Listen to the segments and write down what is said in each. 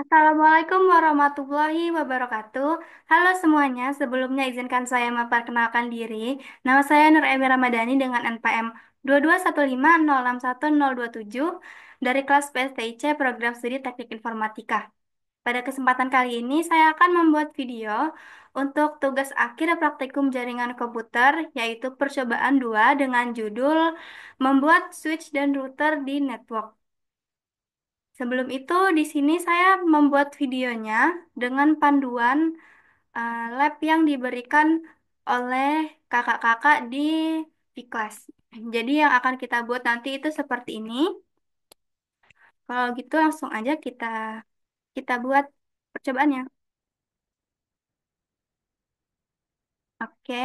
Assalamualaikum warahmatullahi wabarakatuh. Halo semuanya, sebelumnya izinkan saya memperkenalkan diri. Nama saya Nur Emi Ramadhani dengan NPM 2215061027 dari kelas PSTIC Program Studi Teknik Informatika. Pada kesempatan kali ini saya akan membuat video untuk tugas akhir praktikum jaringan komputer, yaitu percobaan 2 dengan judul Membuat Switch dan Router di Network. Sebelum itu, di sini saya membuat videonya dengan panduan lab yang diberikan oleh kakak-kakak di kelas. Jadi yang akan kita buat nanti itu seperti ini. Kalau gitu langsung aja kita buat percobaannya. Oke,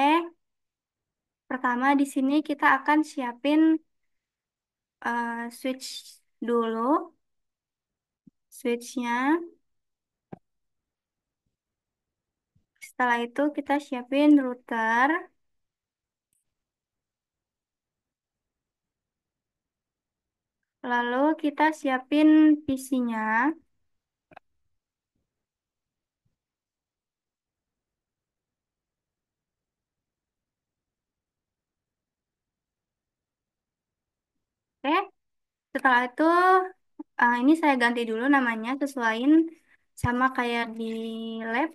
pertama di sini kita akan siapin switch dulu, switchnya. Setelah itu kita siapin router. Lalu kita siapin PC-nya. Oke, setelah itu ini saya ganti dulu namanya, sesuaiin sama kayak di lab.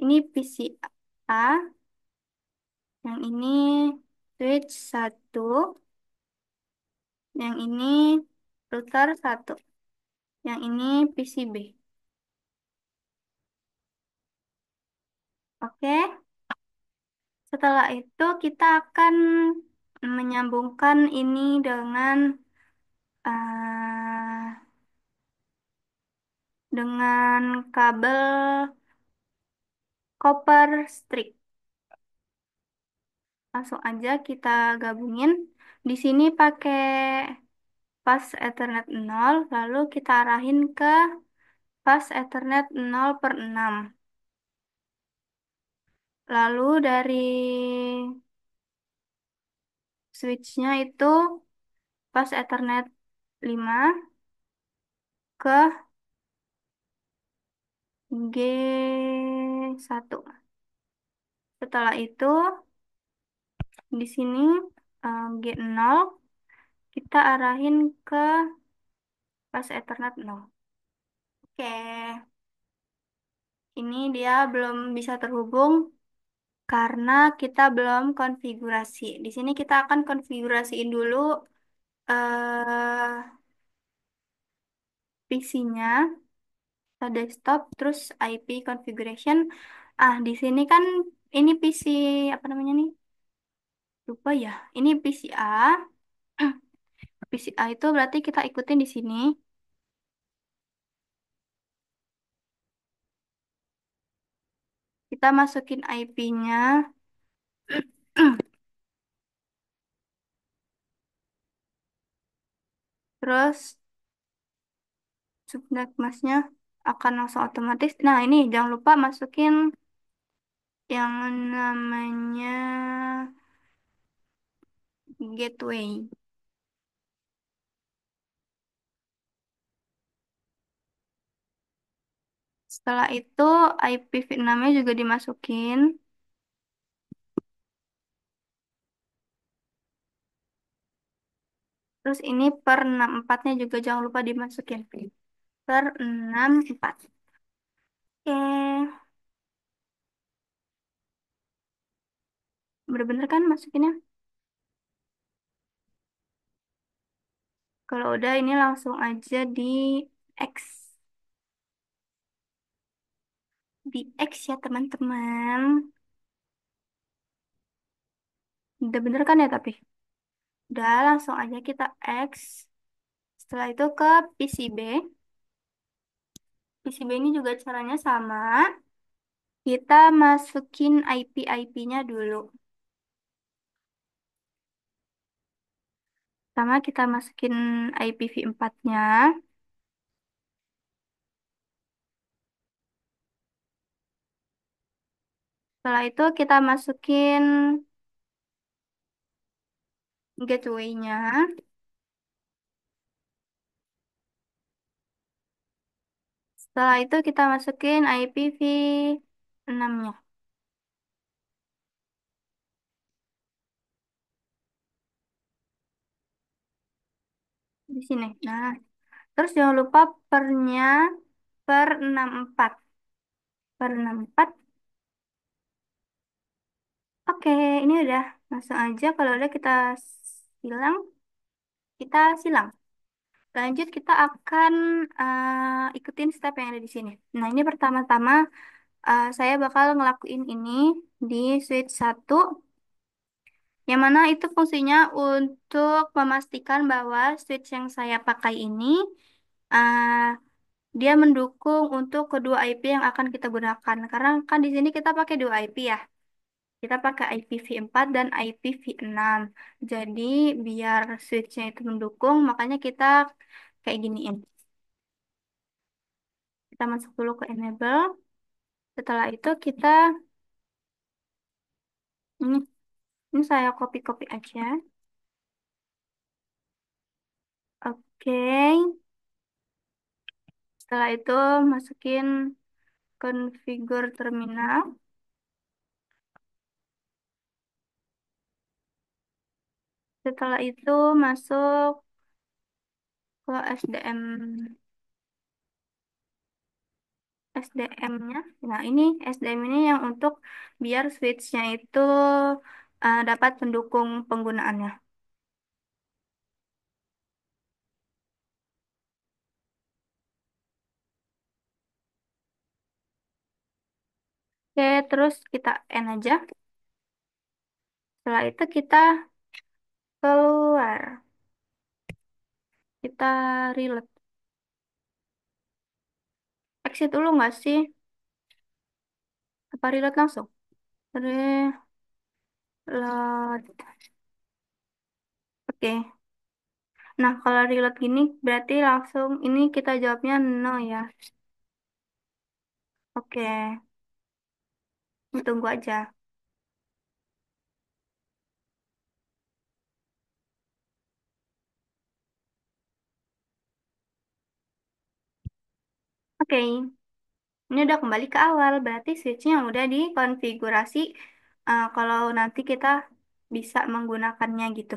Ini PCA, yang ini switch satu, yang ini router satu, yang ini PCB. Oke, setelah itu kita akan menyambungkan ini uh, dengan kabel copper strip. Langsung aja kita gabungin. Di sini pakai pas Ethernet 0, lalu kita arahin ke pas Ethernet 0/6. Lalu dari switchnya itu pas Ethernet 5 ke G1. Setelah itu di sini G0 kita arahin ke pas Ethernet 0. Oke, ini dia belum bisa terhubung karena kita belum konfigurasi. Di sini kita akan konfigurasiin dulu PC-nya, desktop, terus IP configuration. Di sini kan ini PC apa namanya nih? Lupa ya. Ini PCA. PCA itu berarti kita ikutin di sini. Kita masukin IP-nya, terus subnet masnya akan langsung otomatis. Nah, ini jangan lupa masukin yang namanya gateway. Setelah itu IPv6-nya juga dimasukin. Terus ini per 64-nya juga jangan lupa dimasukin. Per 64. Oke, bener-bener kan masukinnya? Kalau udah ini langsung aja X. Di X ya teman-teman. Udah bener kan ya tapi? Udah langsung aja kita X. Setelah itu ke PCB. PCB ini juga caranya sama. Kita masukin IP-IP-nya dulu. Pertama kita masukin IPv4-nya. Setelah itu kita masukin gateway-nya. Setelah itu kita masukin IPv 6-nya di sini. Nah, terus jangan lupa pernya per 64. Per 64. Oke, ini udah. Langsung aja kalau udah kita silang, kita silang. Lanjut kita akan ikutin step yang ada di sini. Nah, ini pertama-tama saya bakal ngelakuin ini di switch 1, yang mana itu fungsinya untuk memastikan bahwa switch yang saya pakai ini uh, dia mendukung untuk kedua IP yang akan kita gunakan. Karena kan di sini kita pakai dua IP ya. Kita pakai IPv4 dan IPv6. Jadi biar switchnya itu mendukung, makanya kita kayak giniin. Kita masuk dulu ke enable. Setelah itu kita ini ini saya copy-copy aja. Oke. Setelah itu masukin configure terminal. Setelah itu masuk ke SDM-nya. Nah, ini SDM ini yang untuk biar switch-nya itu dapat mendukung penggunaannya. Oke, terus kita N aja. Setelah itu kita keluar. Kita reload. Exit dulu nggak sih? Apa reload langsung? Reload. Oke. Nah, kalau reload gini berarti langsung ini kita jawabnya no ya. Oke. Tunggu aja. Oke. Ini udah kembali ke awal. Berarti switchnya udah dikonfigurasi kalau nanti kita bisa menggunakannya gitu.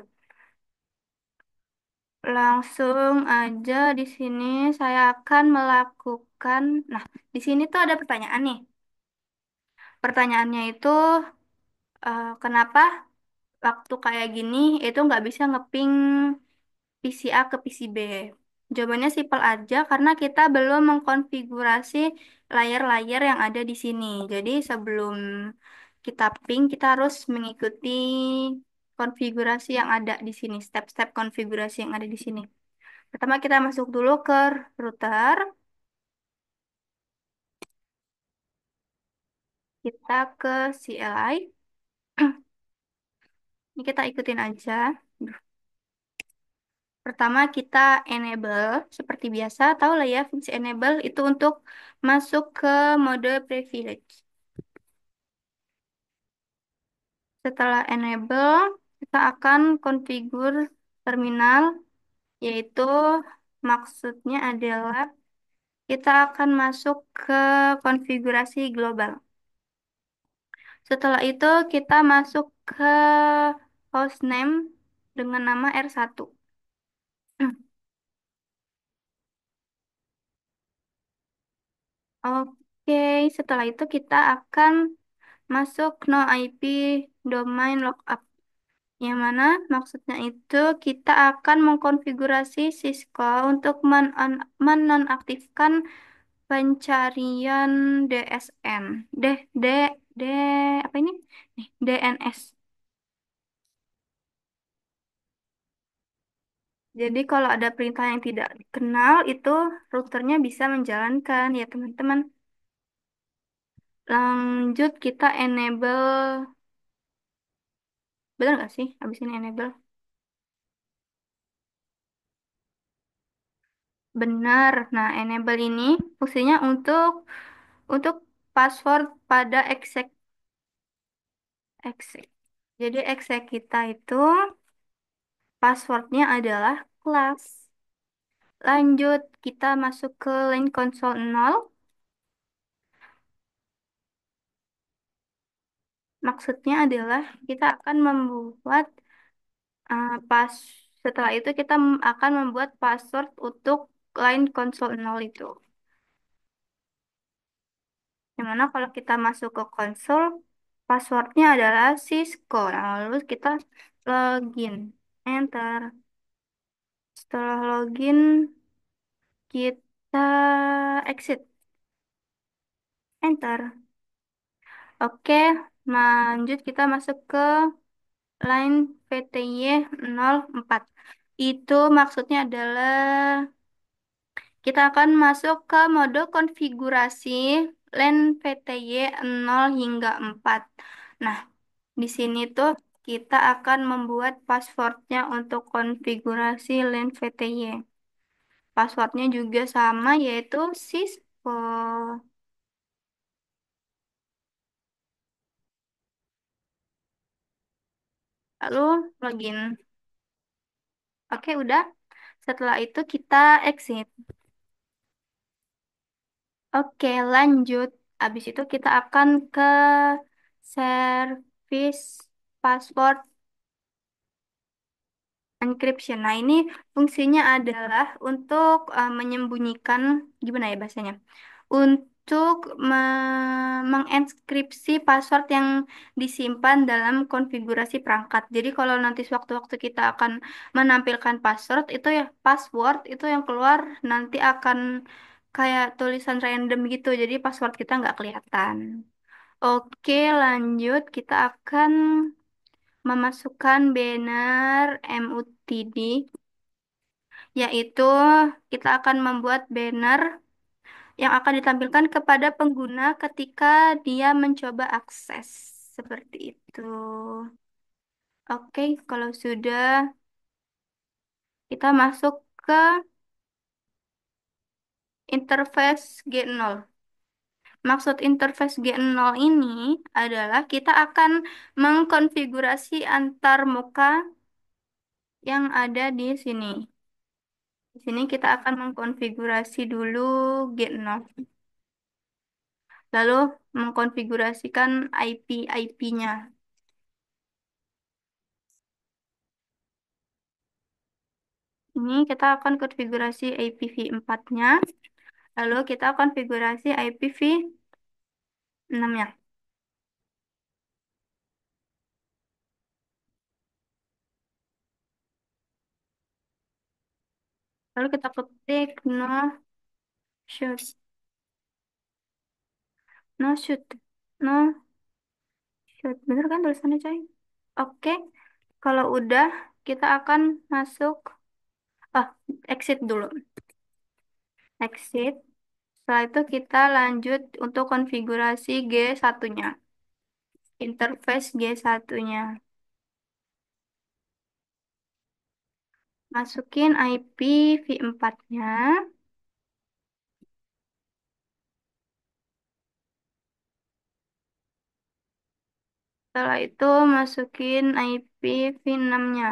Langsung aja di sini saya akan melakukan. Nah, di sini tuh ada pertanyaan nih. Pertanyaannya itu kenapa waktu kayak gini itu nggak bisa ngeping PCA ke PCB? Jawabannya simpel aja karena kita belum mengkonfigurasi layar-layar yang ada di sini. Jadi sebelum kita ping, kita harus mengikuti konfigurasi yang ada di sini, step-step konfigurasi yang ada di sini. Pertama kita masuk dulu ke router, kita ke CLI. Ini kita ikutin aja. Pertama kita enable seperti biasa, tahu lah ya fungsi enable itu untuk masuk ke mode privilege. Setelah enable, kita akan configure terminal, yaitu maksudnya adalah kita akan masuk ke konfigurasi global. Setelah itu kita masuk ke hostname dengan nama R1. Oke, setelah itu kita akan masuk no IP domain lookup. Yang mana maksudnya itu kita akan mengkonfigurasi Cisco untuk menonaktifkan pencarian DSN. D, D, D, apa ini? Nih, DNS. Jadi kalau ada perintah yang tidak dikenal itu routernya bisa menjalankan ya teman-teman. Lanjut kita enable, benar nggak sih? Habis ini enable. Benar. Nah, enable ini fungsinya untuk password pada exec. Jadi exec kita itu passwordnya adalah kelas. Lanjut kita masuk ke line console 0. Maksudnya adalah kita akan membuat pas setelah itu kita akan membuat password untuk line konsol nol itu. Dimana kalau kita masuk ke konsol, passwordnya adalah Cisco. Nah, lalu kita login, enter. Setelah login, kita exit, enter. Oke, lanjut kita masuk ke line VTY 04. Itu maksudnya adalah kita akan masuk ke mode konfigurasi LAN VTY 0 hingga 4. Nah, di sini tuh kita akan membuat passwordnya untuk konfigurasi LAN VTY. Passwordnya juga sama yaitu Cisco. Lalu login. Oke, udah. Setelah itu kita exit. Oke, lanjut. Habis itu kita akan ke service password encryption. Nah, ini fungsinya adalah untuk menyembunyikan, gimana ya bahasanya? Untuk mengenkripsi password yang disimpan dalam konfigurasi perangkat. Jadi kalau nanti sewaktu-waktu kita akan menampilkan password itu yang keluar nanti akan kayak tulisan random gitu. Jadi password kita nggak kelihatan. Oke, lanjut. Kita akan memasukkan banner MUTD, yaitu kita akan membuat banner yang akan ditampilkan kepada pengguna ketika dia mencoba akses. Seperti itu. Oke, kalau sudah kita masuk ke interface G0. Maksud interface G0 ini adalah kita akan mengkonfigurasi antar muka yang ada di sini. Di sini kita akan mengkonfigurasi dulu G0. Lalu mengkonfigurasikan IP-IP-nya. Ini kita akan konfigurasi IPv4-nya. Lalu kita konfigurasi IPv6-nya. Lalu kita ketik shoot, no shoot, no shoot. Bener kan tulisannya, coy? Oke, kalau udah kita akan masuk, ah, exit dulu. Exit. Setelah itu kita lanjut untuk konfigurasi G1-nya. Interface G1-nya. Masukin IPv4-nya. Setelah itu masukin IPv6-nya.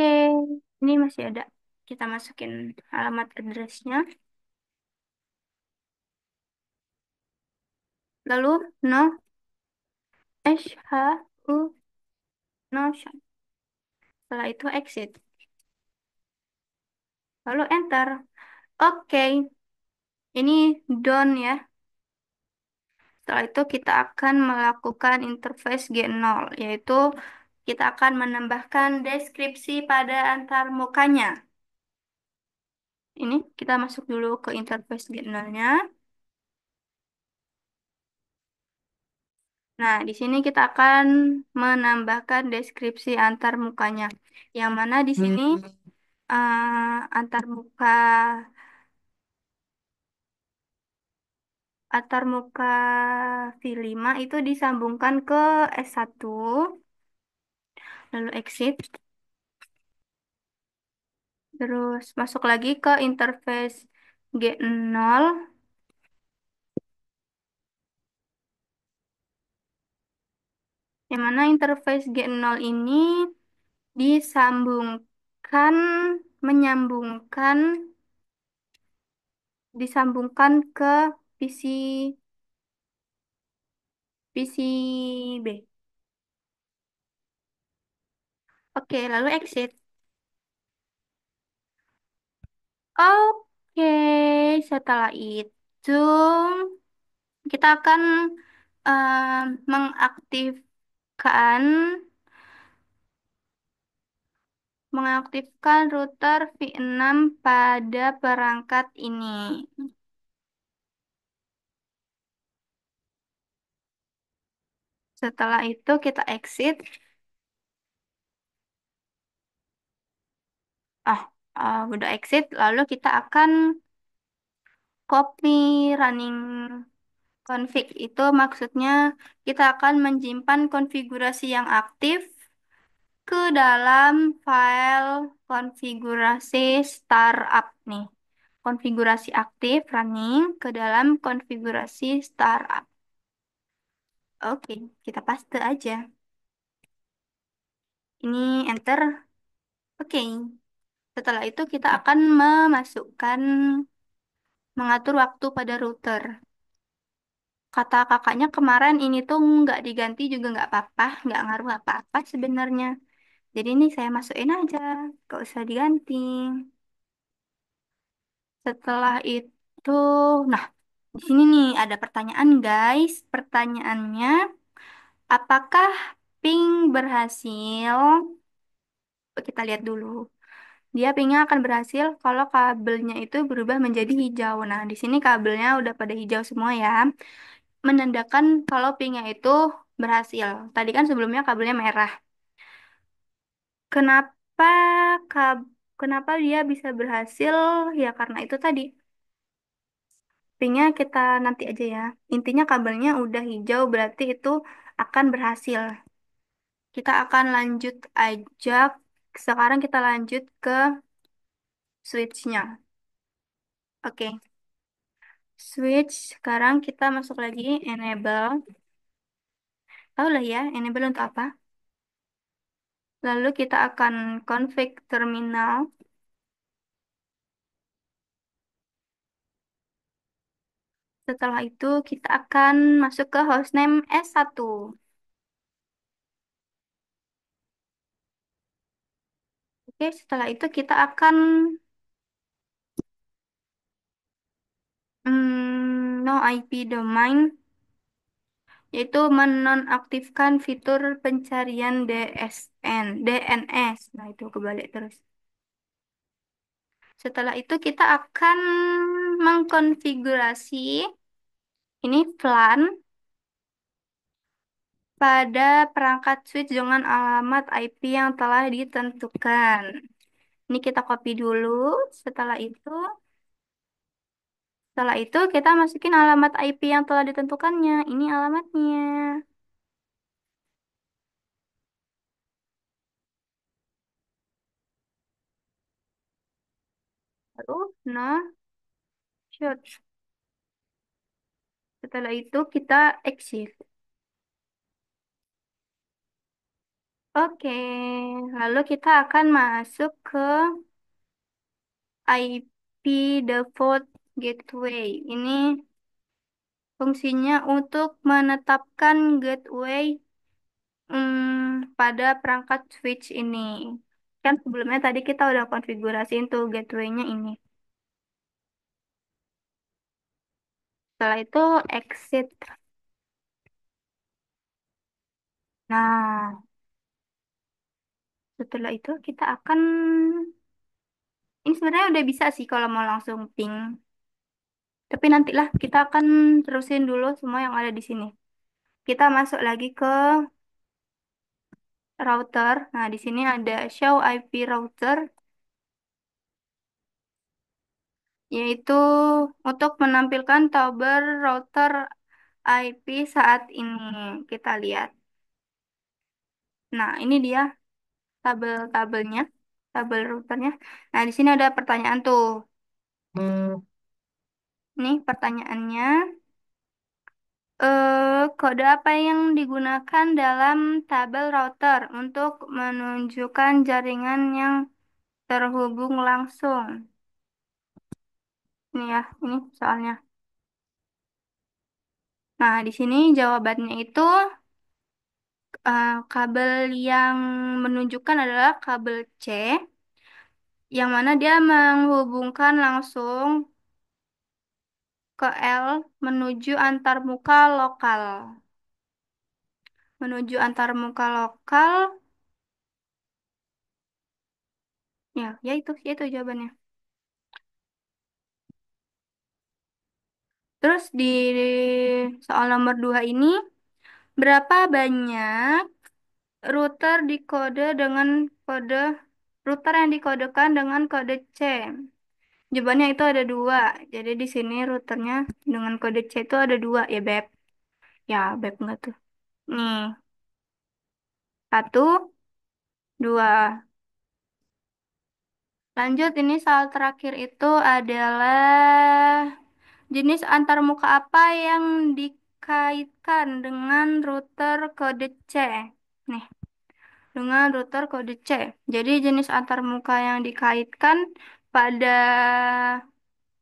Oke, ini masih ada. Kita masukin alamat addressnya. Lalu no SHU no shot. Setelah itu exit. Lalu enter. Oke, ini done ya. Setelah itu kita akan melakukan interface G0, yaitu kita akan menambahkan deskripsi pada antar mukanya. Ini kita masuk dulu ke interface G0-nya. Nah, di sini kita akan menambahkan deskripsi antar mukanya. Yang mana di sini antar muka V5 itu disambungkan ke S1, lalu exit, terus masuk lagi ke interface G0, yang mana interface G0 ini disambungkan, menyambungkan disambungkan ke PC PCB. Oke, lalu exit. Oke, setelah itu kita akan mengaktifkan mengaktifkan router V6 pada perangkat ini. Setelah itu kita exit. Ah, udah exit, lalu kita akan copy running config. Itu maksudnya kita akan menyimpan konfigurasi yang aktif ke dalam file konfigurasi startup nih. Konfigurasi aktif running ke dalam konfigurasi startup. Oke, kita paste aja. Ini enter. Oke. Setelah itu kita akan memasukkan mengatur waktu pada router. Kata kakaknya kemarin ini tuh nggak diganti juga nggak apa-apa, nggak ngaruh apa-apa sebenarnya. Jadi ini saya masukin aja, nggak usah diganti. Setelah itu, nah di sini nih ada pertanyaan guys. Pertanyaannya, apakah ping berhasil? Kita lihat dulu. Dia pingnya akan berhasil kalau kabelnya itu berubah menjadi hijau. Nah, di sini kabelnya udah pada hijau semua ya. Menandakan kalau pingnya itu berhasil. Tadi kan sebelumnya kabelnya merah. Kenapa kab kenapa dia bisa berhasil? Ya karena itu tadi. Pingnya kita nanti aja ya. Intinya kabelnya udah hijau berarti itu akan berhasil. Kita akan lanjut aja. Sekarang kita lanjut ke switch-nya. Oke. Switch, sekarang kita masuk lagi enable. Tahu lah ya, enable untuk apa? Lalu kita akan config terminal. Setelah itu kita akan masuk ke hostname S1. Oke, setelah itu kita akan no IP domain, yaitu menonaktifkan fitur pencarian DNS. Nah, itu kebalik terus. Setelah itu kita akan mengkonfigurasi ini VLAN pada perangkat switch dengan alamat IP yang telah ditentukan. Ini kita copy dulu. Setelah itu, setelah itu kita masukin alamat IP yang telah ditentukannya. Ini alamatnya. Lalu, no, shoot. Setelah itu kita exit. Oke, lalu kita akan masuk ke IP default gateway. Ini fungsinya untuk menetapkan gateway pada perangkat switch ini. Kan sebelumnya tadi kita udah konfigurasiin tuh gateway-nya ini. Setelah itu exit. Nah, setelah itu kita akan ini sebenarnya udah bisa sih kalau mau langsung ping. Tapi nantilah kita akan terusin dulu semua yang ada di sini. Kita masuk lagi ke router. Nah, di sini ada show IP router, yaitu untuk menampilkan tabel router IP saat ini. Kita lihat. Nah, ini dia tabel-tabelnya, tabel routernya. Nah, di sini ada pertanyaan tuh. Nih pertanyaannya. Kode apa yang digunakan dalam tabel router untuk menunjukkan jaringan yang terhubung langsung? Ini ya, ini soalnya. Nah, di sini jawabannya itu kabel yang menunjukkan adalah kabel C, yang mana dia menghubungkan langsung ke L menuju antarmuka lokal. Menuju antarmuka lokal, ya itu jawabannya. Terus di soal nomor 2 ini, berapa banyak router dikode dengan kode router yang dikodekan dengan kode C? Jawabannya itu ada dua. Jadi di sini routernya dengan kode C itu ada dua ya, Beb. Ya, Beb enggak tuh. Nih, satu, dua. Lanjut, ini soal terakhir itu adalah jenis antarmuka apa yang dikaitkan dengan router kode C? Nih, dengan router kode C. Jadi jenis antarmuka yang dikaitkan pada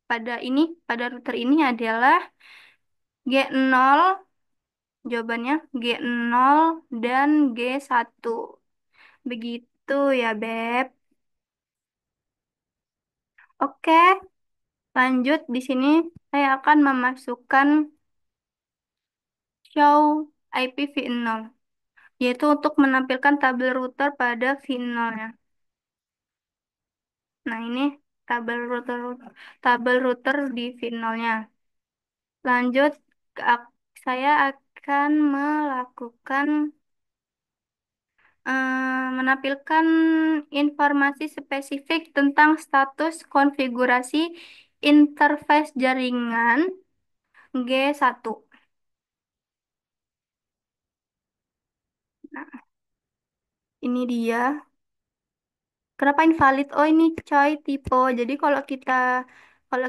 pada router ini adalah G0, jawabannya G0 dan G1. Begitu ya, Beb. Oke, lanjut di sini saya akan memasukkan show IPv0, yaitu untuk menampilkan tabel router pada V0-nya. Nah, ini tabel router di V0-nya. Lanjut, saya akan melakukan menampilkan informasi spesifik tentang status konfigurasi interface jaringan G1. Nah, ini dia. Kenapa invalid? Oh, ini coy typo. Jadi kalau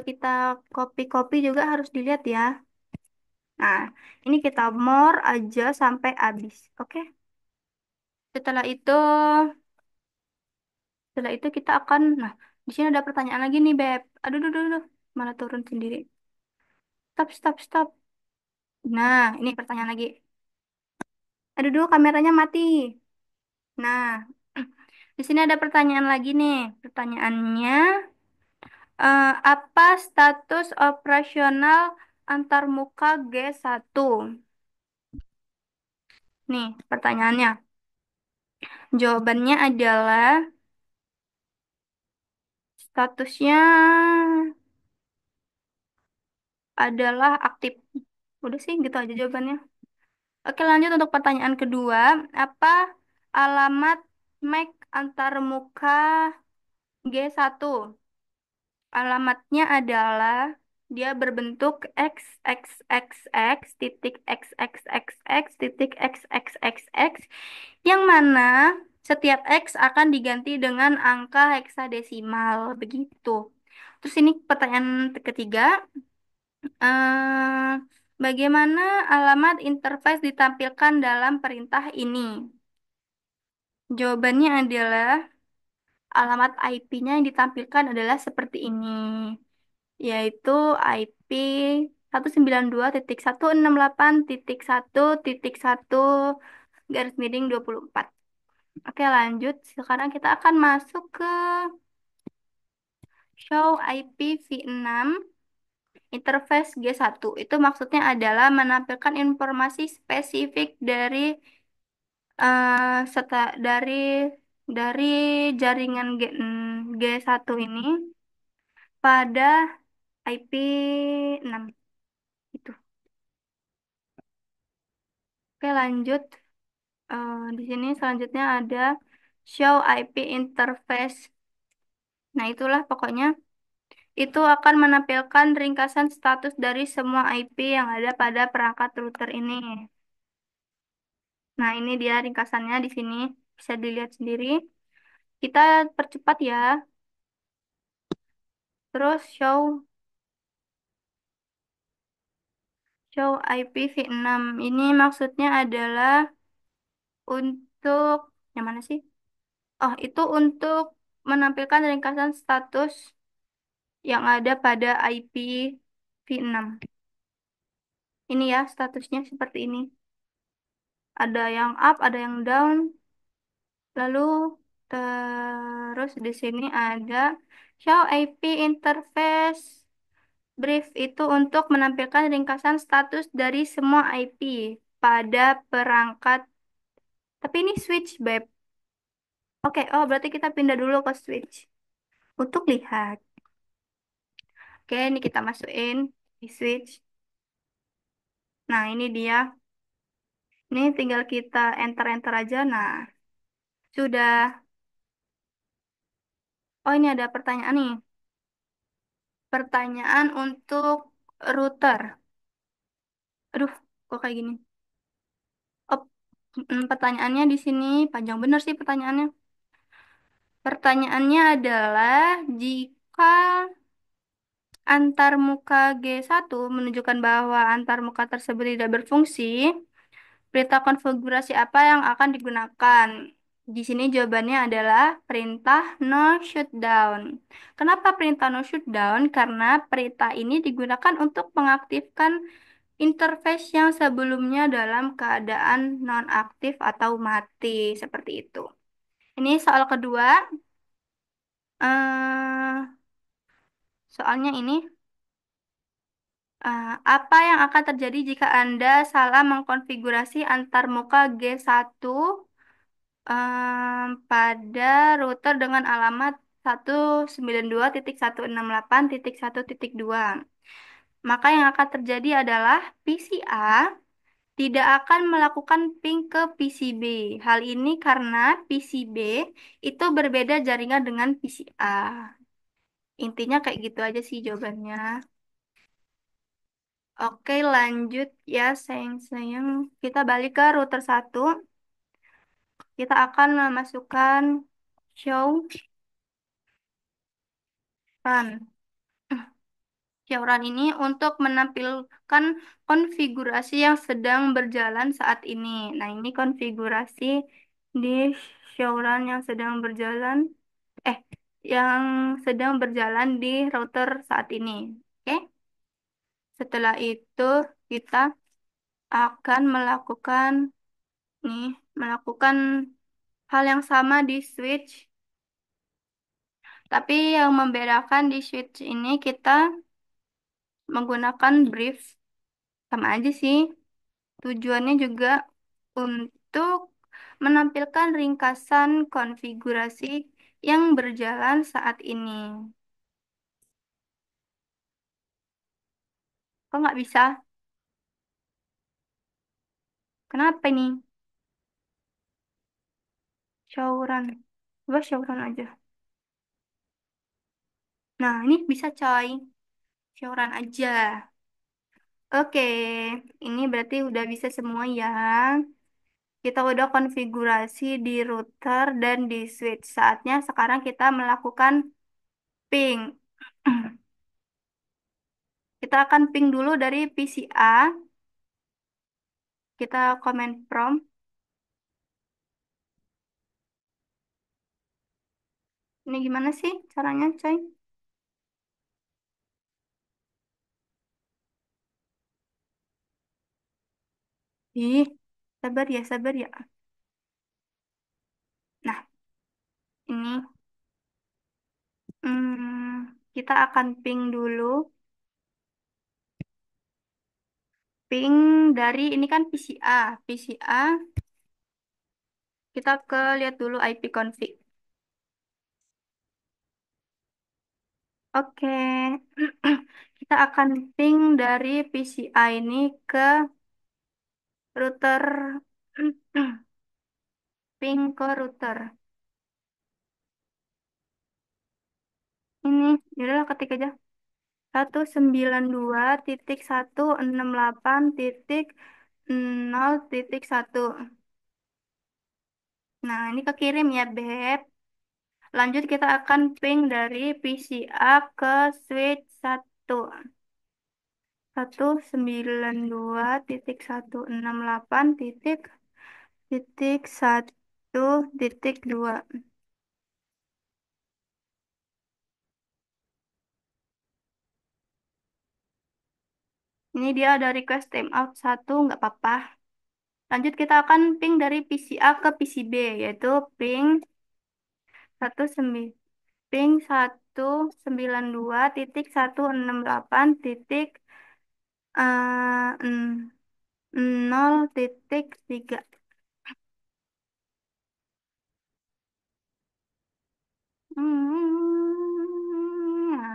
kita copy-copy juga harus dilihat ya. Nah, ini kita more aja sampai habis. Oke. Setelah itu setelah itu kita akan nah, di sini ada pertanyaan lagi nih, Beb. Aduh, aduh, aduh, aduh. Malah turun sendiri. Stop, stop, stop. Nah, ini pertanyaan lagi. Aduh, dulu kameranya mati. Nah, di sini ada pertanyaan lagi nih. Pertanyaannya, apa status operasional antarmuka G1? Nih, pertanyaannya. Jawabannya adalah statusnya adalah aktif. Udah sih, gitu aja jawabannya. Oke, lanjut untuk pertanyaan kedua. Apa alamat MAC antarmuka G1? Alamatnya adalah dia berbentuk x x x x titik x x x x titik x x x x yang mana setiap x akan diganti dengan angka heksadesimal begitu. Terus ini pertanyaan ketiga, eh, bagaimana alamat interface ditampilkan dalam perintah ini? Jawabannya adalah alamat IP-nya yang ditampilkan adalah seperti ini, yaitu IP 192.168.1.1 garis miring 24. Oke, lanjut. Sekarang kita akan masuk ke show IPv6 interface G1. Itu maksudnya adalah menampilkan informasi spesifik eh, seta, dari dari jaringan G1 ini pada IP6 itu. Oke, lanjut. Di sini selanjutnya ada show IP interface. Nah, itulah pokoknya itu akan menampilkan ringkasan status dari semua IP yang ada pada perangkat router ini. Nah, ini dia ringkasannya di sini. Bisa dilihat sendiri. Kita percepat ya. Terus show IPv6. Ini maksudnya adalah untuk yang mana sih? Oh, itu untuk menampilkan ringkasan status yang ada pada IPv6. Ini ya statusnya seperti ini. Ada yang up, ada yang down. Lalu terus di sini ada show IP interface brief itu untuk menampilkan ringkasan status dari semua IP pada perangkat. Tapi ini switch, Beb. Oke, oh berarti kita pindah dulu ke switch untuk lihat. Oke, ini kita masukin di switch. Nah, ini dia. Ini tinggal kita enter-enter aja. Nah, sudah. Oh, ini ada pertanyaan nih. Pertanyaan untuk router. Aduh, kok kayak gini? Oh, pertanyaannya di sini panjang bener sih pertanyaannya. Pertanyaannya adalah jika antarmuka G1 menunjukkan bahwa antarmuka tersebut tidak berfungsi, perintah konfigurasi apa yang akan digunakan? Di sini jawabannya adalah perintah no shutdown. Kenapa perintah no shutdown? Karena perintah ini digunakan untuk mengaktifkan interface yang sebelumnya dalam keadaan nonaktif atau mati, seperti itu. Ini soal kedua. Soalnya ini, apa yang akan terjadi jika Anda salah mengkonfigurasi antarmuka G1 pada router dengan alamat 192.168.1.2? Maka yang akan terjadi adalah PCA tidak akan melakukan ping ke PCB. Hal ini karena PCB itu berbeda jaringan dengan PCA. Intinya kayak gitu aja sih jawabannya. Oke, lanjut ya, sayang-sayang. Kita balik ke router satu. Kita akan memasukkan show run. Show run ini untuk menampilkan konfigurasi yang sedang berjalan saat ini. Nah, ini konfigurasi di show run yang sedang berjalan. Eh, yang sedang berjalan di router saat ini. Oke, setelah itu kita akan nih, melakukan hal yang sama di switch, tapi yang membedakan di switch ini kita menggunakan brief. Sama aja sih. Tujuannya juga untuk menampilkan ringkasan konfigurasi yang berjalan saat ini. Kok nggak bisa? Kenapa ini? Syauran. Coba syauran aja. Nah, ini bisa coy. Syauran aja. Oke, ini berarti udah bisa semua ya. Kita udah konfigurasi di router dan di switch. Saatnya sekarang kita melakukan ping. Kita akan ping dulu dari PCA. Kita comment prompt. Ini gimana sih caranya, coy? Ih, sabar ya, sabar ya. Nah, ini kita akan ping dulu. Ping dari ini kan PCA. PCA, kita ke lihat dulu IP config. Oke. Kita akan ping dari PCA ini ke router. Ping ke router. Ini, yaudah ketik aja. 192.168.0.1. Nah, ini kekirim ya, Beb. Lanjut kita akan ping dari PCA ke switch 192.168.1.2. Ini dia ada request timeout satu, nggak apa-apa. Lanjut kita akan ping dari PCA ke PCB, yaitu ping satu ping 192.168.0.3.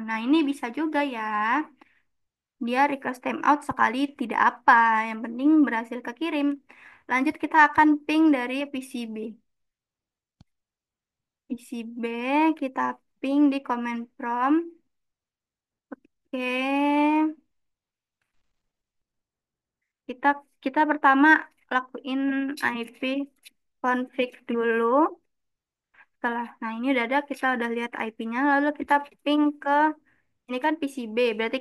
Nah, ini bisa juga ya. Dia request timeout sekali tidak apa, yang penting berhasil kekirim. Lanjut kita akan ping dari PCB. PCB kita ping di command prompt. Oke, kita kita pertama lakuin IP config dulu. Nah ini udah ada, kita udah lihat IP-nya, lalu kita ping ke, ini kan PCB, berarti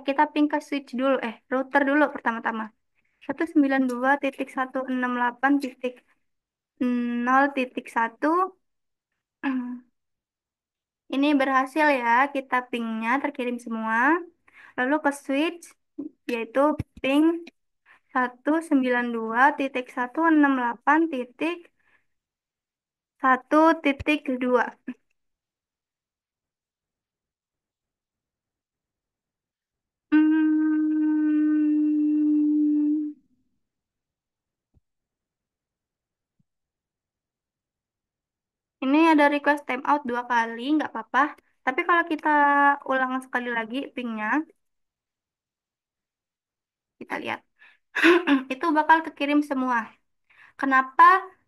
kita ping ke switch dulu, router dulu pertama-tama. 192.168.0.1. Ini berhasil ya, kita pingnya terkirim semua. Lalu ke switch, yaitu ping 192.168.1.2. Hmm, ini ada request timeout dua kali, nggak apa-apa. Tapi kalau kita ulang sekali lagi pingnya, kita lihat. Itu bakal kekirim semua. Kenapa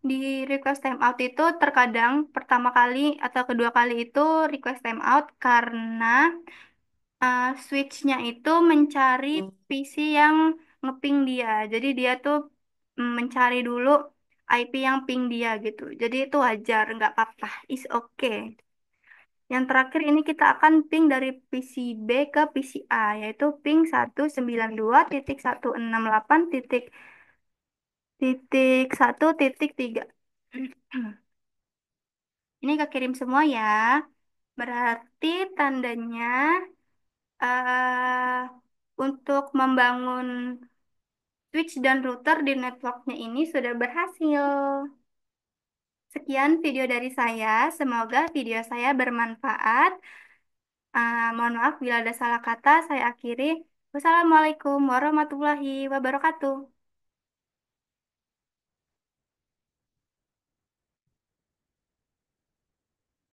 di request timeout itu terkadang pertama kali atau kedua kali itu request timeout? Karena switch-nya itu mencari PC yang ngeping dia. Jadi dia tuh mencari dulu IP yang ping dia gitu. Jadi itu wajar, nggak apa-apa. Is okay. Yang terakhir ini kita akan ping dari PCB ke PCA, yaitu ping 192.168.1.3. Ini kekirim semua ya. Berarti tandanya untuk membangun switch dan router di networknya ini sudah berhasil. Sekian video dari saya. Semoga video saya bermanfaat. Mohon maaf bila ada salah kata. Saya akhiri. Wassalamualaikum warahmatullahi wabarakatuh.